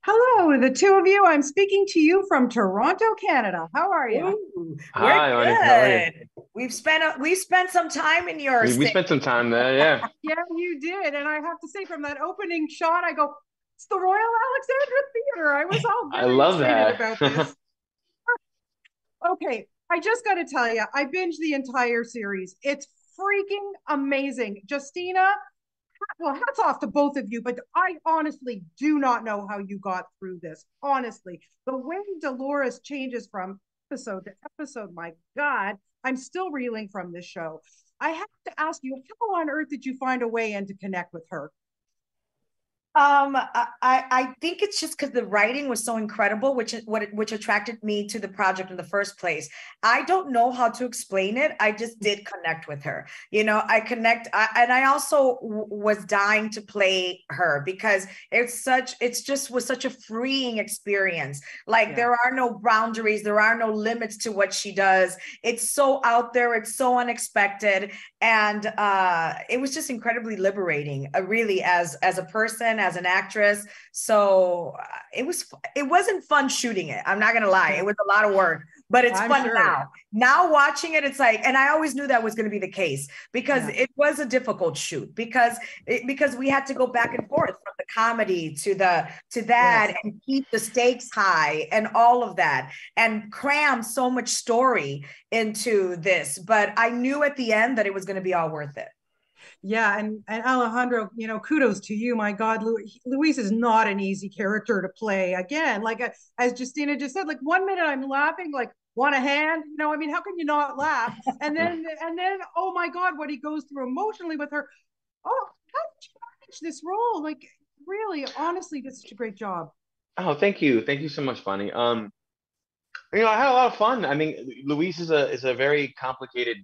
Hello, the two of you. I'm speaking to you from Toronto, Canada. How are you? Ooh, we're Hi, Onyx. How are you? good. We've spent some time in your We state. spent some time there. Yeah, Yeah, you did. And I have to say, from that opening shot, I go, it's the Royal Alexandra Theatre. I was all I very love excited that. about this. Okay, I just got to tell you, I binged the entire series. It's freaking amazing. Justina, well, hats off to both of you, but I honestly do not know how you got through this. Honestly, the way Dolores changes from episode to episode, my God, I'm still reeling from this show. I have to ask you, how on earth did you find a way in to connect with her? I think it's just because the writing was so incredible, which attracted me to the project in the first place. I don't know how to explain it. I just did connect with her. And I also was dying to play her because it's just was such a freeing experience. Like Yeah. there are no boundaries, there are no limits to what she does. It's so out there, it's so unexpected, and it was just incredibly liberating, really, as a person, as an actress. So it wasn't fun shooting it. I'm not gonna lie, Yeah. it was a lot of work, but it's I'm fun sure. now. Now watching it, it's like, and I always knew that was going to be the case because Yeah. it was a difficult shoot because we had to go back and forth from the comedy to that Yes. and keep the stakes high and all of that and cram so much story into this. But I knew at the end that it was going to be all worth it. Yeah, and Alejandro, kudos to you. My God, Luis is not an easy character to play. Again, like as Justina just said, like one minute I'm laughing, like want a hand, I mean, how can you not laugh? And then, oh my God, what he goes through emotionally with her. Oh, how did you manage this role? Like, really, honestly, did such a great job. Oh, thank you so much, Bonnie. I had a lot of fun. I mean, Luis is a very complicated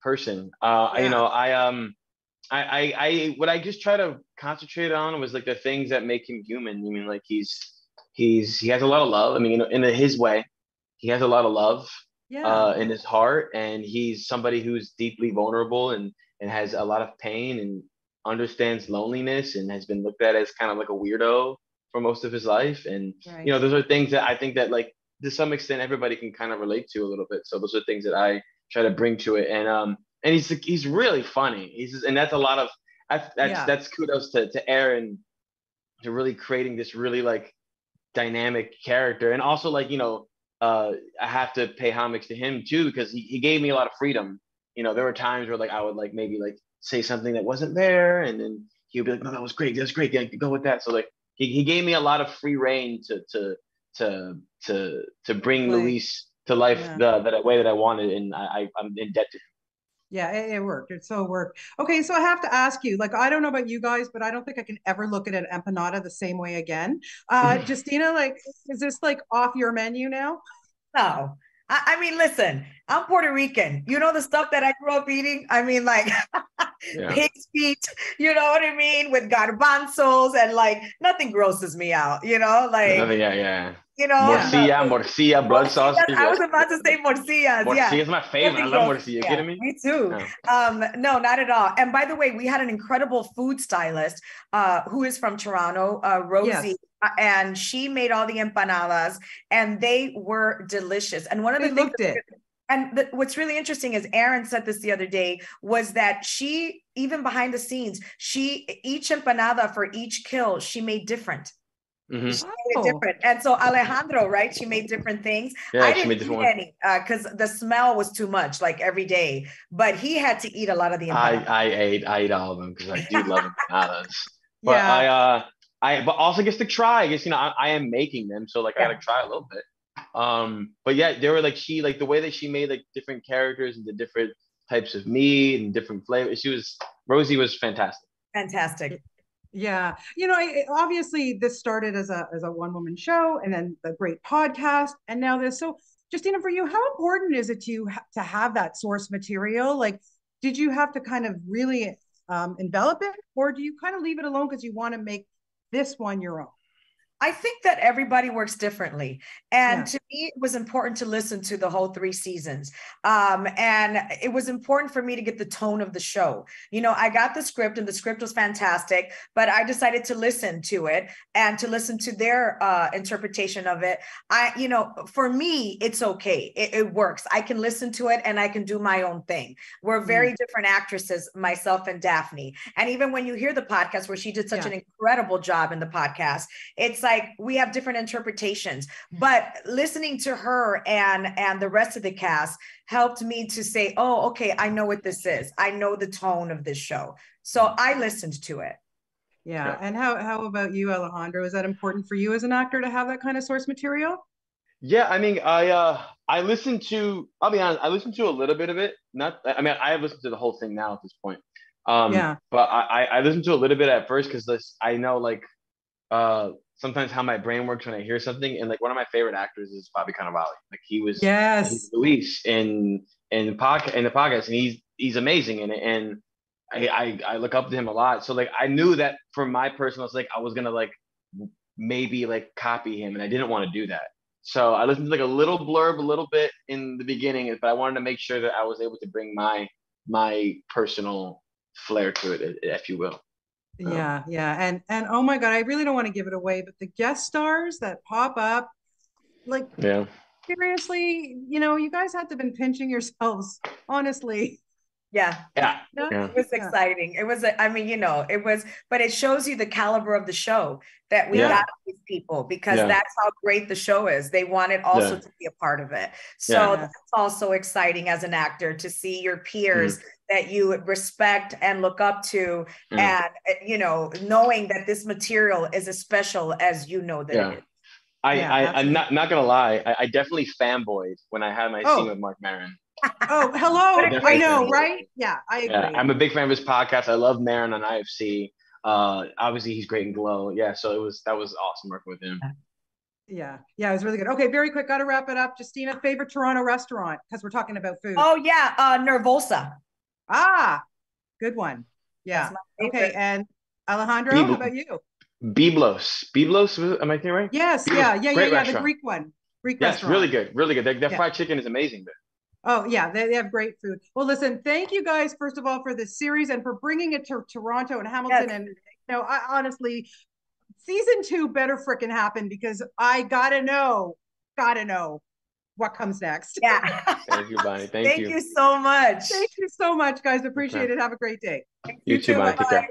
person. Yeah. What I just try to concentrate on was like the things that make him human. I mean, like he has a lot of love. I mean, in his way, he has a lot of love Yeah. in his heart, and he's somebody who's deeply vulnerable and has a lot of pain and understands loneliness and has been looked at as kind of like a weirdo for most of his life. And Right. those are things that I think that like to some extent everybody can kind of relate to a little bit. So those are things that I try to bring to it. And he's really funny. And that's a lot of Yeah. that's kudos to Aaron to really creating this really like dynamic character. And also like I have to pay homage to him too because he gave me a lot of freedom. There were times where like I would like maybe like say something that wasn't there, and then he would be like, no, that was great, that's great, yeah, go with that. So like he gave me a lot of free reign to bring Play. Luis to life Yeah. the way that I wanted, and I'm in debt to him. Yeah, it worked. It so worked. Okay, so I have to ask you, like, I don't know about you guys, but I don't think I can ever look at an empanada the same way again. Justina, like, is this like off your menu now? No. I mean, listen, I'm Puerto Rican. You know the stuff that I grew up eating? I mean, like Yeah, pig's feet, you know what I mean? With garbanzos and like nothing grosses me out, like, another, yeah, yeah. Yeah. no, Morcilla, blood sausage. morcillas. I was about to say morcillas. Yeah. Morcilla is my favorite. I Nothing love grosses morcilla. You me out. kidding me? Me too. Oh. No, not at all. And by the way, we had an incredible food stylist who is from Toronto, Rosie, Yes, and she made all the empanadas and they were delicious. And one of they the things looked it. what's really interesting is Aaron said this the other day was that she, even behind the scenes, each empanada for each kill, she made different. Hmm. She made it Oh, different. And so Alejandro, right? She made different things. Yeah, I she didn't made different eat ones. any because the smell was too much, like every day. But he had to eat a lot of the I empanadas. I ate I ate all of them because I do love empanadas. But yeah. but also gets to try. I guess I am making them, so like I gotta Yeah. try a little bit. But yeah, they were like she like the way that she made like different characters and the different types of meat and different flavors. Rosie was fantastic. Fantastic. Yeah. Obviously this started as a one woman show and then the great podcast and now this. So, Justina, for you, how important is it to you to have that source material? Like, did you have to kind of really envelop it, or do you kind of leave it alone because you want to make this one your own? I think that everybody works differently. And Yeah. to me, it was important to listen to the whole 3 seasons. And it was important for me to get the tone of the show. You know, I got the script and the script was fantastic, but I decided to listen to it and to listen to their interpretation of it. You know, for me, it's okay. It works. I can listen to it and I can do my own thing. We're very different actresses, myself and Daphne. And even when you hear the podcast where she did such an incredible job in the podcast, it's like we have different interpretations, but listening to her and the rest of the cast helped me to say, oh, okay, I know what this is. I know the tone of this show. So I listened to it. Yeah. And how about you, Alejandro? Is that important for you as an actor to have that kind of source material? Yeah, I mean, I listened to, I'll be honest, I listened to a little bit of it. Not, I mean, I have listened to the whole thing now at this point. But I listened to a little bit at first because I know like sometimes how my brain works when I hear something. And like one of my favorite actors is Bobby Cannavale. Like he's Luis in the podcast, and he's amazing in it. And I look up to him a lot. So like I knew that for my personal sake, I was gonna like maybe like copy him, and I didn't want to do that. So I listened to like a little blurb, a little bit in the beginning, but I wanted to make sure that I was able to bring my personal flair to it, if you will. Yeah. And oh my God, I really don't want to give it away, but the guest stars that pop up, like seriously, you know, you guys had to have been pinching yourselves, honestly. Yeah. It was exciting. It was, I mean, you know, it was, but it shows you the caliber of the show that we got these people, because that's how great the show is. They wanted also to be a part of it. So that's also exciting as an actor to see your peers that you respect and look up to, and, you know, knowing that this material is as special as you know that it is. I'm not gonna lie. I definitely fanboyed when I had my scene with Mark Maron. Oh, hello. I know, right? Yeah, I agree. Yeah, I'm a big fan of his podcast. I love Maron on IFC. Obviously he's great in Glow. Yeah, so that was awesome working with him. Yeah, it was really good. Okay, very quick, gotta wrap it up. Justina, favorite Toronto restaurant, because we're talking about food. Oh yeah, Nervosa. Ah, good one. Yeah. Okay, and Alejandro, how about you? Biblos, am I saying right? Yes, Biblos, yeah, the Greek one. Greek restaurant. Really good, really good. Their fried chicken is amazing there. Oh yeah, they have great food. Well, listen, thank you guys first of all for this series and for bringing it to Toronto and Hamilton. And you know, I honestly, season 2 better fricking happen, because I gotta know what comes next. Yeah. Thank you, Bonnie. Thank you. Thank you so much. Thank you so much, guys. Appreciate it. Have a great day. You too, Bonnie. Take care.